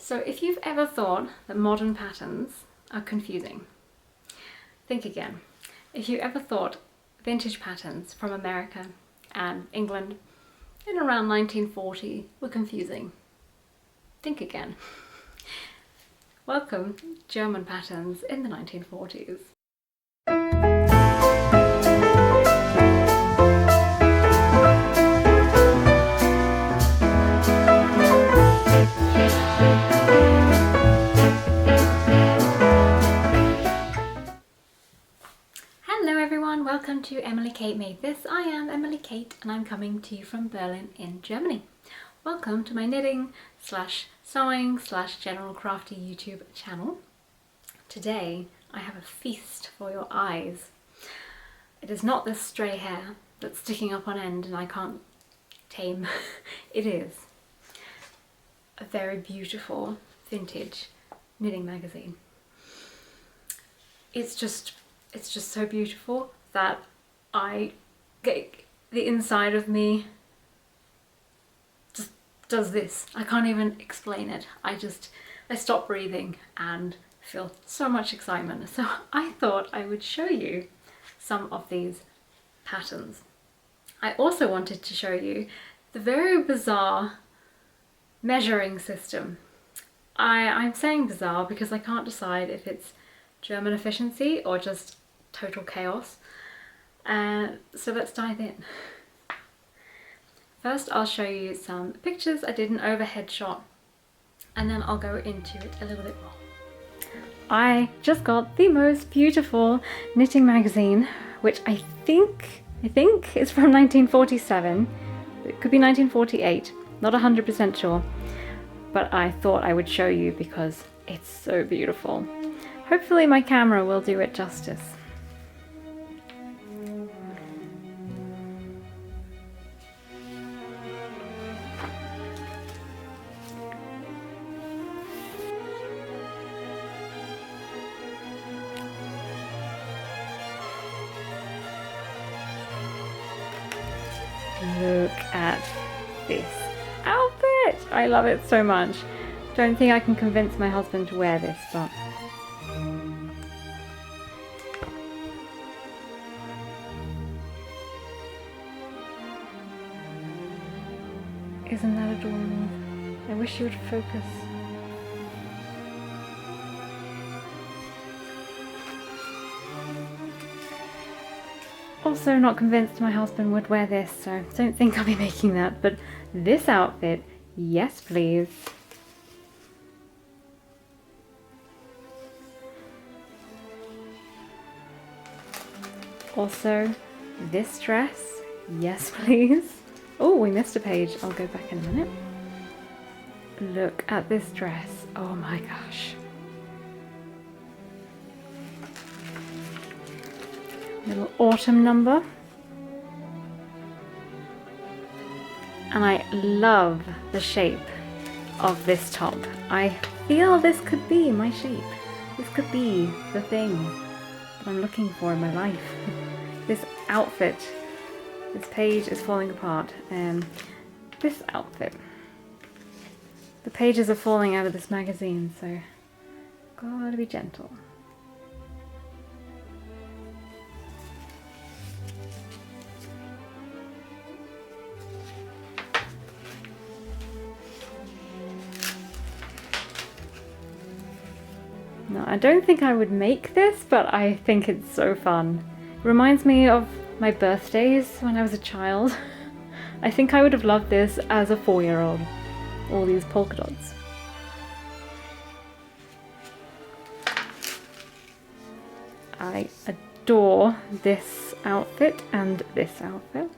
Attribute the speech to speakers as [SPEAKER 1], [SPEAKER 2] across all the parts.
[SPEAKER 1] So if you've ever thought that modern patterns are confusing, think again. If you ever thought vintage patterns from America and England in around 1940 were confusing, think again. Welcome, German patterns in the 1940s. Welcome to Emily Kate Made This. I am Emily Kate and I'm coming to you from Berlin in Germany. Welcome to my knitting slash sewing slash general crafty YouTube channel. Today I have a feast for your eyes. It is not this stray hair that's sticking up on end and I can't tame. It is a very beautiful vintage knitting magazine. It's just so beautiful that I get the inside of me just does this. I can't even explain it. I stop breathing and feel so much excitement. So I thought I would show you some of these patterns. I also wanted to show you the very bizarre measuring system. I'm saying bizarre because I can't decide if it's German efficiency or just total chaos. So let's dive in. First I'll show you some pictures. I did an overhead shot and then I'll go into it a little bit more. I just got the most beautiful knitting magazine, which I think is from 1947. It could be 1948, not 100% sure, but I thought I would show you because it's so beautiful. Hopefully my camera will do it justice. Look at this outfit! I love it so much. Don't think I can convince my husband to wear this, but isn't that adorable? I wish you would focus. Also not convinced my husband would wear this, so don't think I'll be making that, but this outfit, yes please. Also, this dress, yes please. Oh, we missed a page. I'll go back in a minute. Look at this dress. Oh my gosh. Little autumn number. And I love the shape of this top. I feel this could be my shape. This could be the thing that I'm looking for in my life. This outfit. This page is falling apart. This outfit. The pages are falling out of this magazine, so gotta be gentle. No, I don't think I would make this, but I think it's so fun. It reminds me of my birthdays when I was a child. I think I would have loved this as a 4-year-old. All these polka dots. I adore this outfit and this outfit.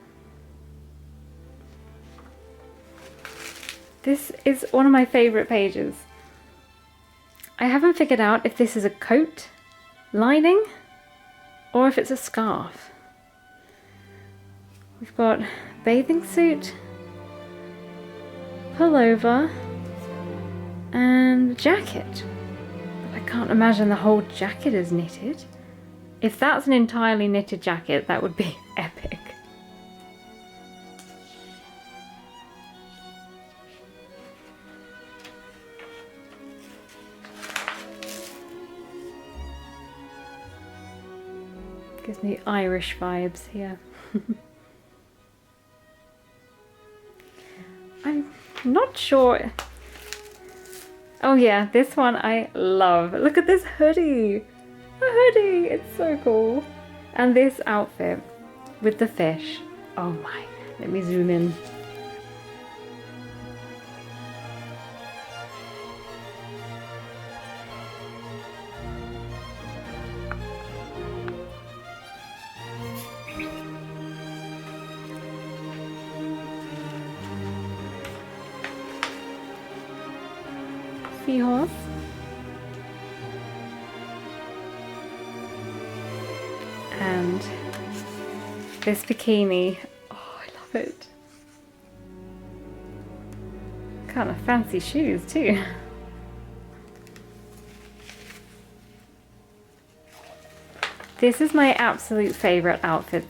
[SPEAKER 1] This is one of my favourite pages. I haven't figured out if this is a coat lining or if it's a scarf. We've got bathing suit, pullover and jacket. I can't imagine the whole jacket is knitted. If that's an entirely knitted jacket, that would be epic. Gives me Irish vibes here. I'm not sure. Oh yeah, this one I love. Look at this hoodie. A hoodie, it's so cool. And this outfit with the fish. Oh my, let me zoom in. Seahorse. And this bikini. Oh, I love it. Kind of fancy shoes too. This is my absolute favorite outfit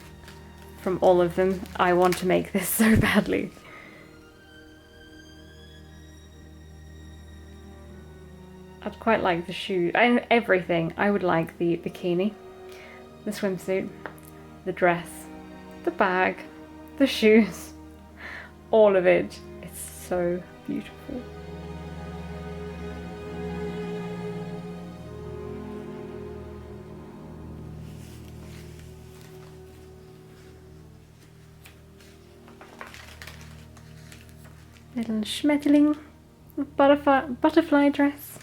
[SPEAKER 1] from all of them. I want to make this so badly. I'd quite like the shoes and everything. I would like the bikini, the swimsuit, the dress, the bag, the shoes, all of it. It's so beautiful. Little Schmetterling butterfly dress.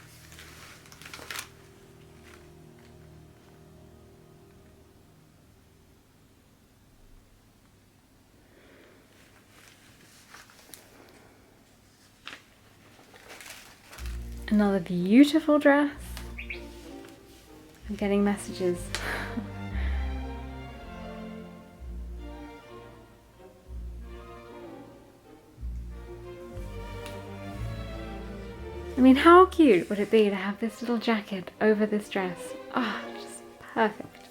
[SPEAKER 1] Another beautiful dress. I'm getting messages. I mean, how cute would it be to have this little jacket over this dress? Ah, oh, just perfect.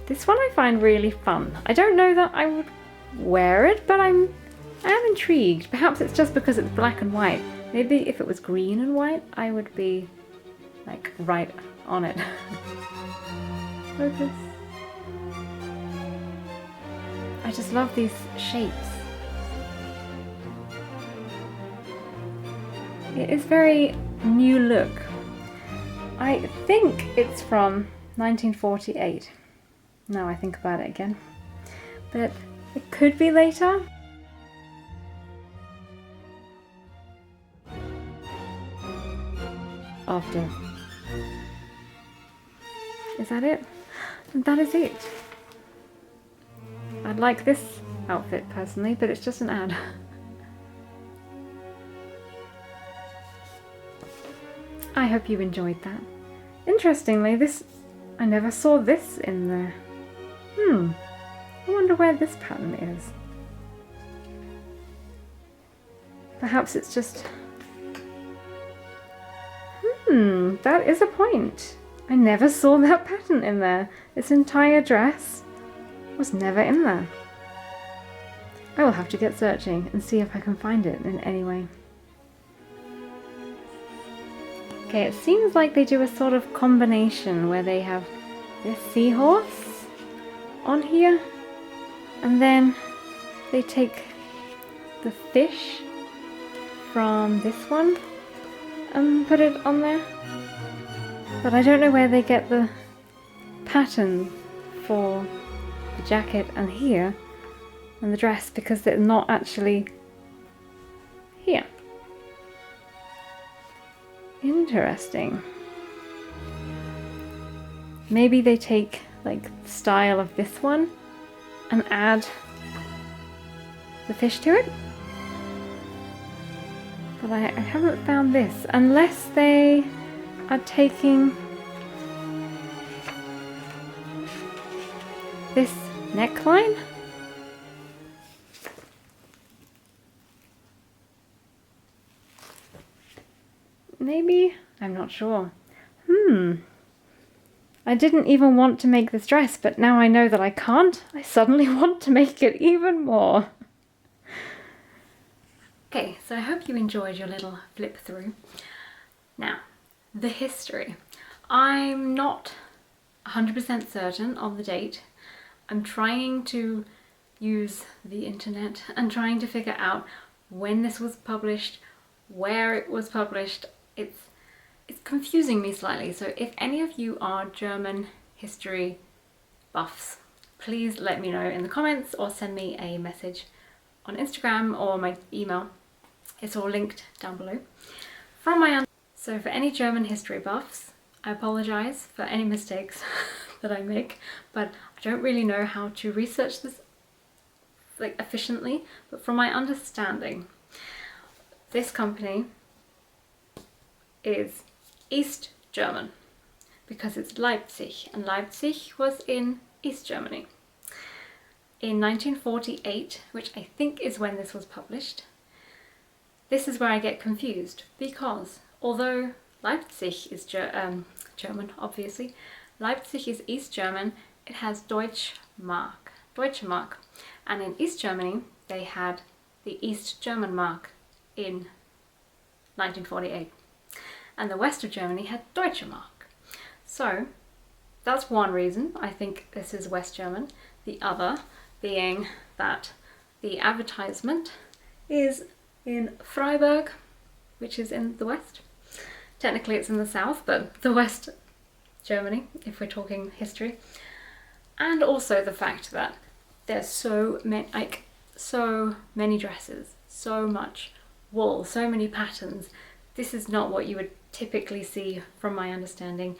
[SPEAKER 1] This one I find really fun. I don't know that I would wear it, but I am intrigued. Perhaps it's just because it's black and white. Maybe if it was green and white, I would be like right on it. Focus. I just love these shapes. It is very new look. I think it's from 1948. Now I think about it again. But it could be later. After. Is that it? That is it. I'd like this outfit personally, but it's just an ad. I hope you enjoyed that. Interestingly, I never saw this in there. I wonder where this pattern is. Perhaps it's just... that is a point. I never saw that pattern in there. This entire dress was never in there. I will have to get searching and see if I can find it in any way. Okay, it seems like they do a sort of combination where they have this seahorse on here, and then they take the fish from this one and put it on there. But I don't know where they get the pattern for the jacket and here and the dress, because they're not actually here. Interesting. Maybe they take like the style of this one and add the fish to it. But I haven't found this, unless they are taking this neckline. Maybe? I'm not sure. I didn't even want to make this dress, but now I know that I can't. I suddenly want to make it even more. Okay, so I hope you enjoyed your little flip through. Now, the history. I'm not 100% certain of the date. I'm trying to use the internet and trying to figure out when this was published, where it was published. It's confusing me slightly, so if any of you are German history buffs, please let me know in the comments or send me a message on Instagram or my email. It's all linked down below. So for any German history buffs, I apologise for any mistakes that I make, but I don't really know how to research this like efficiently, but from my understanding, this company is East German because it's Leipzig, and Leipzig was in East Germany. In 1948, which I think is when this was published, this is where I get confused, because although Leipzig is German, obviously, Leipzig is East German, it has Deutsche Mark, and in East Germany they had the East German mark in 1948, and the west of Germany had Deutsche Mark. So that's one reason I think this is West German. The other being that the advertisement is in Freiburg, which is in the west. Technically it's in the south, but the West Germany, if we're talking history. And also the fact that there's so many dresses, so much wool, so many patterns. This is not what you would typically see from my understanding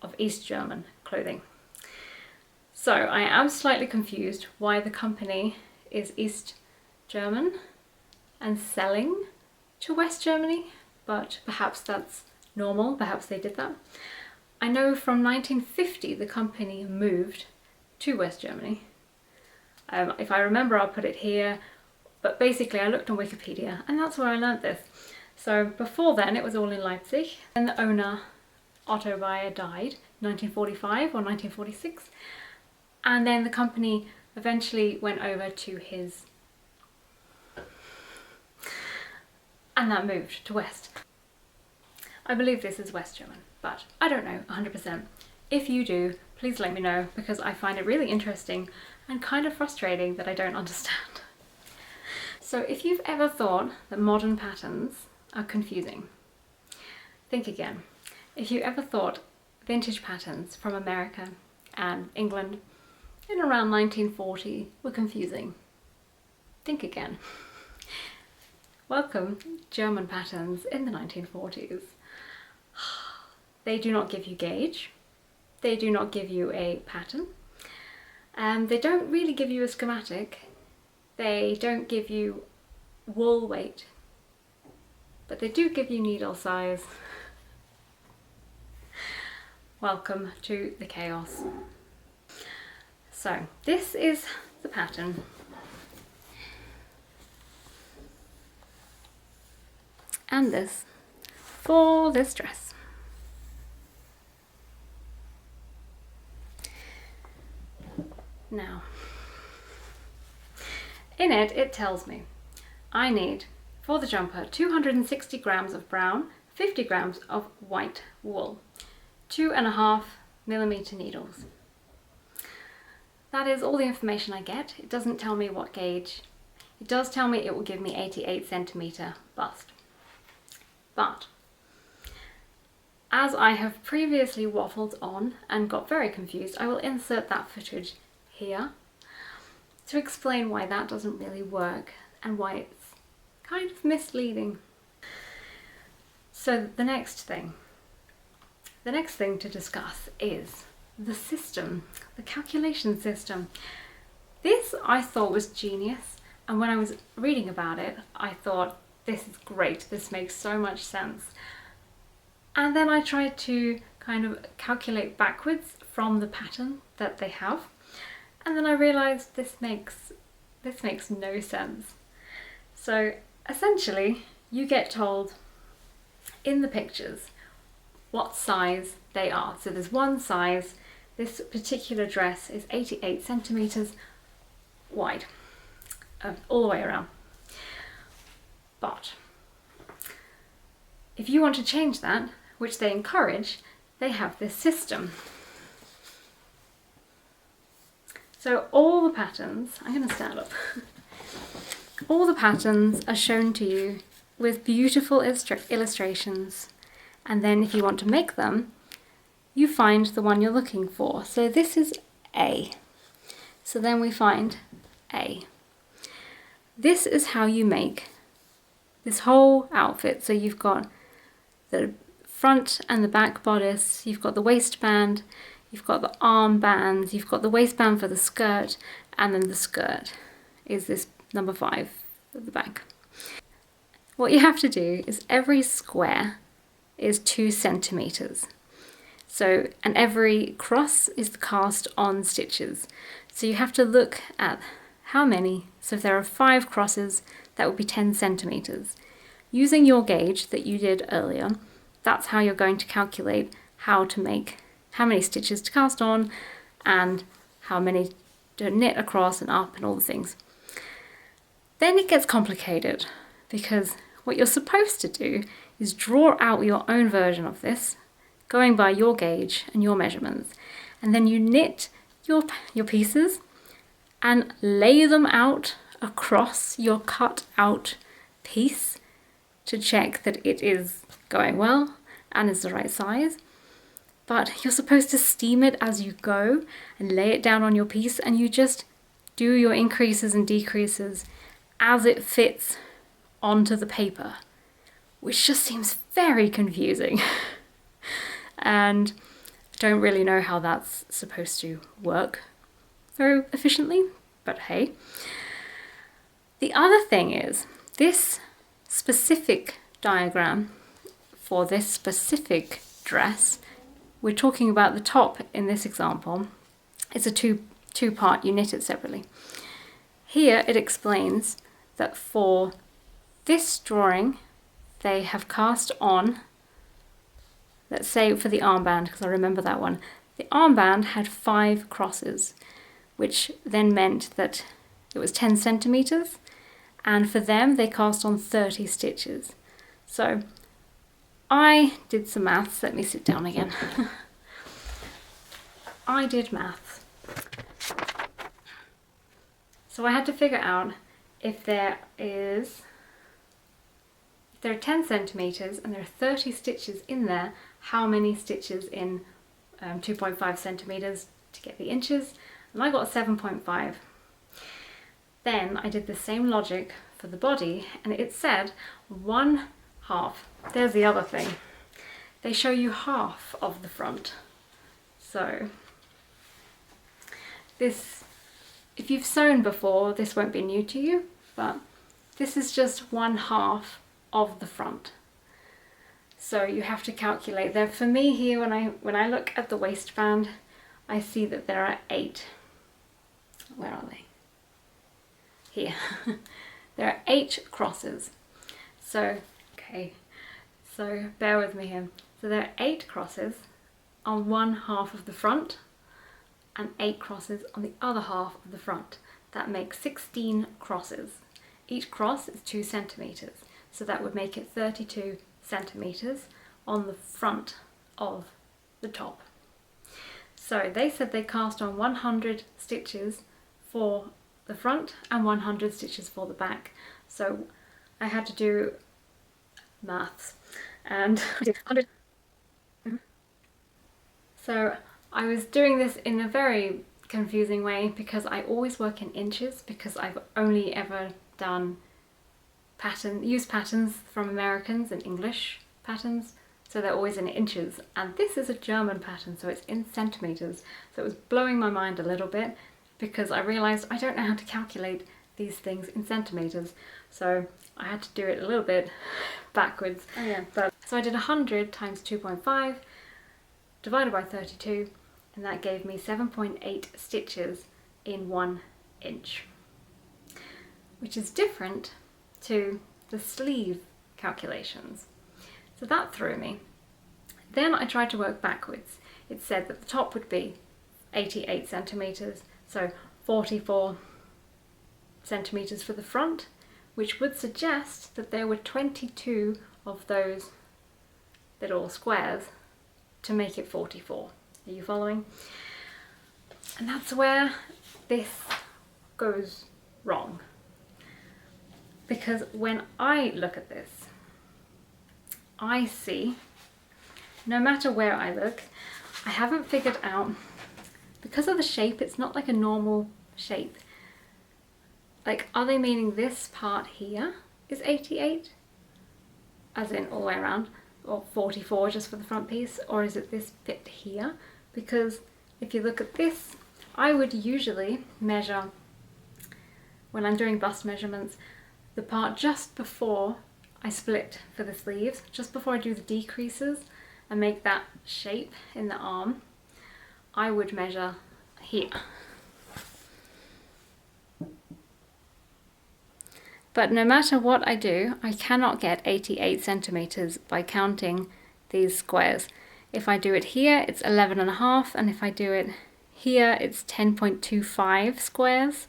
[SPEAKER 1] of East German clothing. So I am slightly confused why the company is East German and selling to West Germany, but perhaps that's normal, perhaps they did that. I know from 1950 the company moved to West Germany. If I remember, I'll put it here, but basically I looked on Wikipedia and that's where I learnt this. So before then it was all in Leipzig, and the owner Otto Weyer died in 1945 or 1946, and then the company eventually went over to his, and that moved to West. I believe this is West German, but I don't know 100%. If you do, please let me know, because I find it really interesting and kind of frustrating that I don't understand. So if you've ever thought that modern patterns are confusing, think again. If you ever thought vintage patterns from America and England in around 1940 were confusing, think again. Welcome German patterns in the 1940s. They do not give you gauge, they do not give you a pattern, and they don't really give you a schematic, they don't give you wool weight, but they do give you needle size. Welcome to the chaos. So this is the pattern. And this for this dress. Now, in it, it tells me I need, for the jumper, 260 grams of brown, 50 grams of white wool, 2.5mm needles. That is all the information I get. It doesn't tell me what gauge. It does tell me it will give me 88cm bust. But as I have previously waffled on and got very confused, I will insert that footage here to explain why that doesn't really work and why it's kind of misleading. So the next thing to discuss is the system, the calculation system. This I thought was genius, and when I was reading about it I thought, this is great, this makes so much sense. And then I tried to kind of calculate backwards from the pattern that they have, and then I realised this makes no sense. So essentially you get told in the pictures what size they are. So there's one size. This particular dress is 88cm wide, all the way around. But if you want to change that, which they encourage, they have this system. So all the patterns, I'm going to stand up, all the patterns are shown to you with beautiful illustrations, and then if you want to make them, you find the one you're looking for. So this is A. So then we find A. This is how you make this whole outfit. So you've got the front and the back bodice, you've got the waistband, you've got the arm bands, you've got the waistband for the skirt, and then the skirt is this number 5 at the back. What you have to do is every square is 2 centimeters. So, and every cross is cast on stitches. So you have to look at how many. So if there are 5 crosses, that would be 10 centimeters. Using your gauge that you did earlier, that's how you're going to calculate how many stitches to cast on and how many to knit across and up and all the things. Then it gets complicated, because what you're supposed to do is draw out your own version of this, going by your gauge and your measurements, and then you knit your pieces and lay them out across your cut out piece to check that it is going well and is the right size. But you're supposed to steam it as you go and lay it down on your piece, and you just do your increases and decreases as it fits onto the paper, which just seems very confusing. And I don't really know how that's supposed to work very efficiently, but hey. The other thing is, this specific diagram for this specific dress, we're talking about the top in this example, it's a two-part, you knit it separately. Here it explains that for this drawing, they have cast on, let's say for the armband, because I remember that one, the armband had 5 crosses, which then meant that it was 10 centimeters, and for them they cast on 30 stitches. So I did some maths. Let me sit down again. I did maths. So I had to figure out if there are 10 centimeters and there are 30 stitches in there, how many stitches in 2.5 centimeters to get the inches, and I got 7.5. Then I did the same logic for the body, and it said 1/2. There's the other thing. They show you half of the front. So this, if you've sewn before, this won't be new to you, but this is just 1/2 of the front. So you have to calculate there. For me here, when I look at the waistband, I see that there are 8. Where are they? Here. There are 8 crosses. So, okay, so bear with me here. So there are 8 crosses on 1/2 of the front and 8 crosses on the other half of the front. That makes 16 crosses. Each cross is 2 centimeters. So that would make it 32 centimeters on the front of the top. So they said they cast on 100 stitches for the front and 100 stitches for the back. So I had to do maths and 100. So I was doing this in a very confusing way, because I always work in inches, because I've only ever done used patterns from Americans and English patterns, so they're always in inches, and this is a German pattern, so it's in centimeters. So it was blowing my mind a little bit, because I realized I don't know how to calculate these things in centimeters, so I had to do it a little bit backwards. Oh yeah. So I did 100 times 2.5 divided by 32, and that gave me 7.8 stitches in 1 inch, which is different to the sleeve calculations. So that threw me. Then I tried to work backwards. It said that the top would be 88 centimeters, so 44 centimeters for the front, which would suggest that there were 22 of those little squares to make it 44. Are you following? And that's where this goes wrong. Because when I look at this, I see, no matter where I look, I haven't figured out, because of the shape, it's not like a normal shape. Like, are they meaning this part here is 88? As in all the way around, or 44 just for the front piece, or is it this bit here? Because if you look at this, I would usually measure, when I'm doing bust measurements, the part just before I split for the sleeves, just before I do the decreases and make that shape in the arm, I would measure here. But no matter what I do, I cannot get 88 centimeters by counting these squares. If I do it here, it's 11.5, and if I do it here, it's 10.25 squares,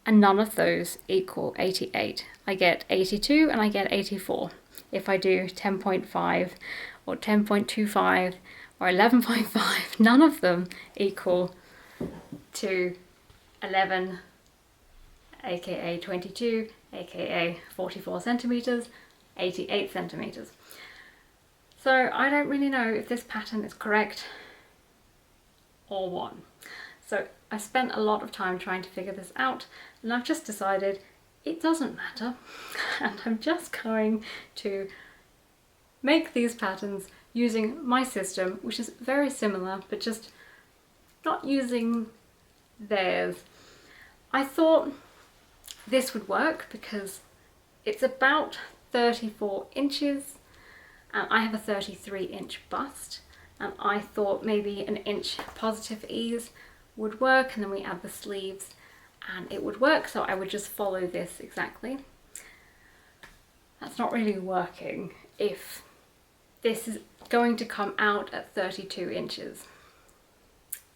[SPEAKER 1] and none of those equal 88. I get 82 and I get 84. If I do 10.5 or 10.25 or 11.5, none of them equal to 11, aka 22, aka 44 centimeters, 88 centimeters. So I don't really know if this pattern is correct or what. So I spent a lot of time trying to figure this out, and I've just decided it doesn't matter, and I'm just going to make these patterns using my system, which is very similar, but just not using theirs. I thought this would work because it's about 34 inches, and I have a 33-inch bust, and I thought maybe an inch positive ease would work, and then we add the sleeves and it would work, so I would just follow this exactly. That's not really working if this is going to come out at 32 inches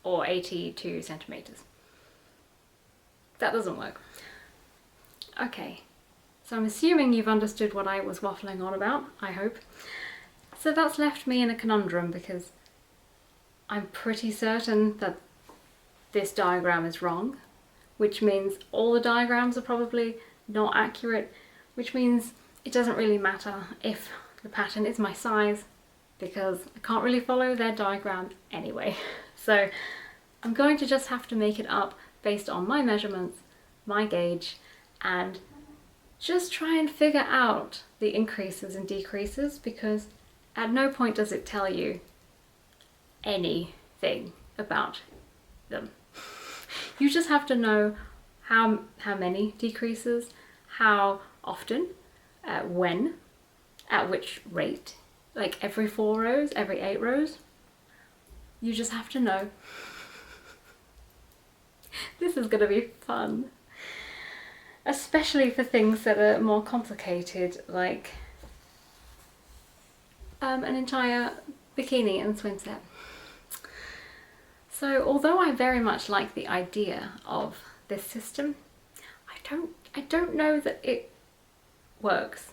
[SPEAKER 1] or 82 centimeters. That doesn't work. Okay, so I'm assuming you've understood what I was waffling on about, I hope. So that's left me in a conundrum, because I'm pretty certain that this diagram is wrong, which means all the diagrams are probably not accurate, which means it doesn't really matter if the pattern is my size, because I can't really follow their diagram anyway. So I'm going to just have to make it up based on my measurements, my gauge, and just try and figure out the increases and decreases, because at no point does it tell you anything about them. You just have to know how many decreases, how often, when, at which rate, like every 4 rows, every 8 rows. You just have to know. This is going to be fun. Especially for things that are more complicated, like an entire bikini and swim set. So although I very much like the idea of this system, I don't know that it works.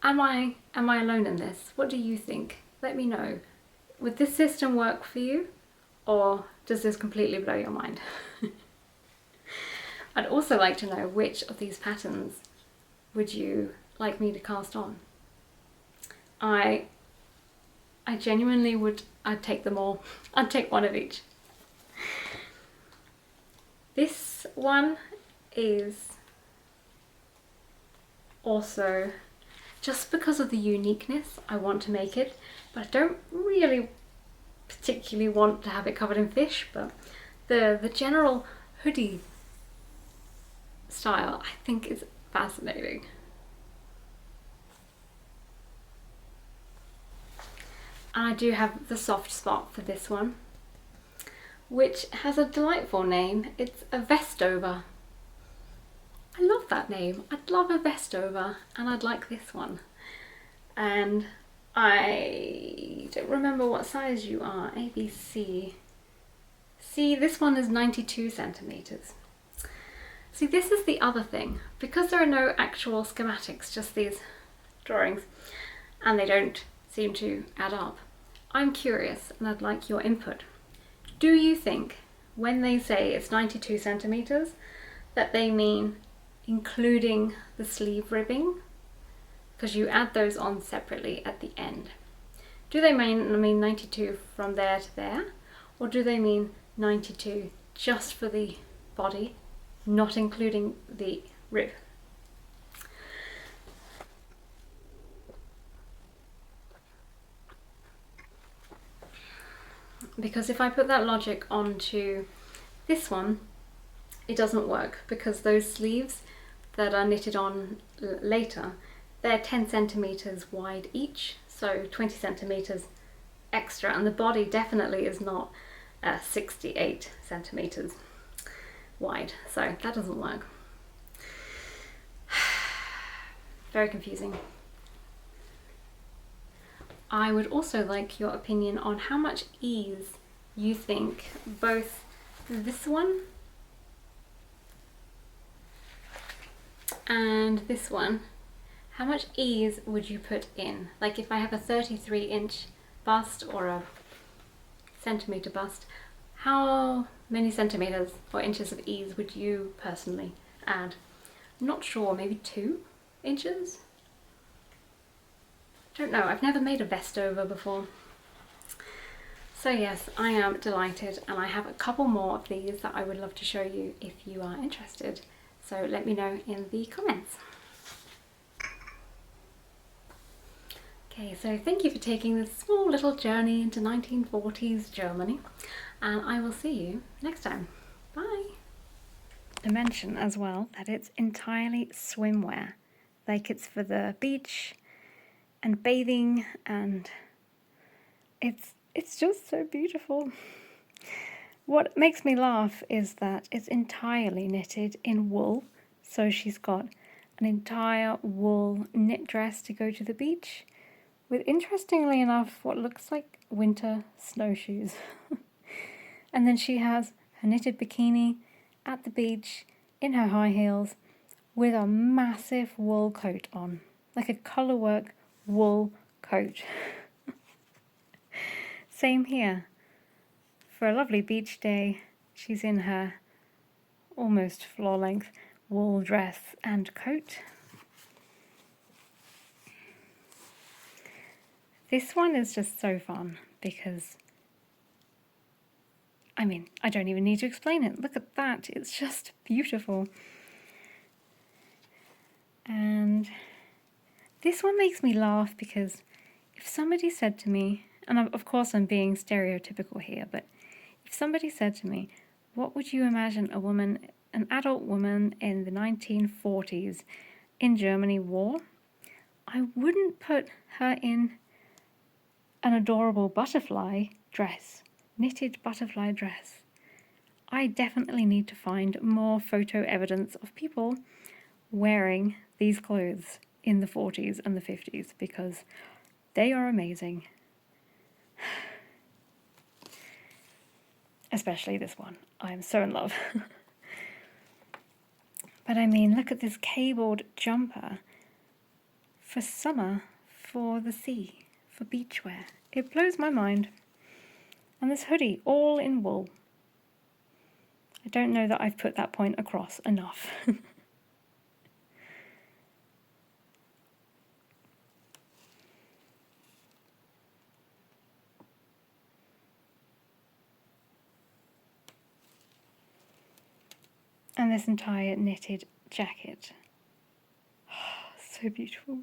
[SPEAKER 1] Am I alone in this? What do you think? Let me know. Would this system work for you, or does this completely blow your mind? I'd also like to know which of these patterns would you like me to cast on. I genuinely would, I'd take them all. I'd take one of each. This one is also, just because of the uniqueness, I want to make it, but I don't really particularly want to have it covered in fish, but the general hoodie style I think is fascinating. And I do have the soft spot for this one, which has a delightful name. It's a Vestover. I love that name. I'd love a Vestover, and I'd like this one. And I don't remember what size you are. A, B, C. See, this one is 92 centimeters. See, this is the other thing. Because there are no actual schematics, just these drawings, and they don't seem to add up. I'm curious and I'd like your input. Do you think when they say it's 92 centimeters that they mean including the sleeve ribbing? Because you add those on separately at the end. Do they mean 92 from there to there? Or do they mean 92 just for the body, not including the rib? Because if I put that logic onto this one, it doesn't work, because those sleeves that are knitted on later, they're 10 centimeters wide each, so 20 centimeters extra, and the body definitely is not 68 centimeters wide, so that doesn't work. Very confusing. I would also like your opinion on how much ease you think both this one and this one, how much ease would you put in? Like if I have a 33-inch bust or a centimeter bust, how many centimeters or inches of ease would you personally add? I'm not sure, maybe 2 inches? Don't know, I've never made a vest over before. So yes, I am delighted, and I have a couple more of these that I would love to show you if you are interested. So let me know in the comments. Okay, so thank you for taking this small little journey into 1940s Germany, and I will see you next time. Bye! To mention as well that it's entirely swimwear, like it's for the beach and bathing, and it's just so beautiful. What makes me laugh is that it's entirely knitted in wool, so she's got an entire wool knit dress to go to the beach with, interestingly enough, what looks like winter snowshoes. And then she has her knitted bikini at the beach in her high heels with a massive wool coat on, like a colourwork wool coat. Same here. For a lovely beach day, she's in her almost floor-length wool dress and coat. This one is just so fun because, I mean, I don't even need to explain it. Look at that, it's just beautiful. And this one makes me laugh because if somebody said to me, and of course I'm being stereotypical here, but if somebody said to me, what would you imagine a woman, an adult woman in the 1940s in Germany wore? I wouldn't put her in an adorable butterfly dress, knitted butterfly dress. I definitely need to find more photo evidence of people wearing these clothes in the 40s and the 50s because they are amazing. Especially this one. I am so in love. But I mean, look at this cabled jumper for summer, for the sea, for beachwear. It blows my mind. And this hoodie, all in wool. I don't know that I've put that point across enough. And this entire knitted jacket. Oh, so beautiful.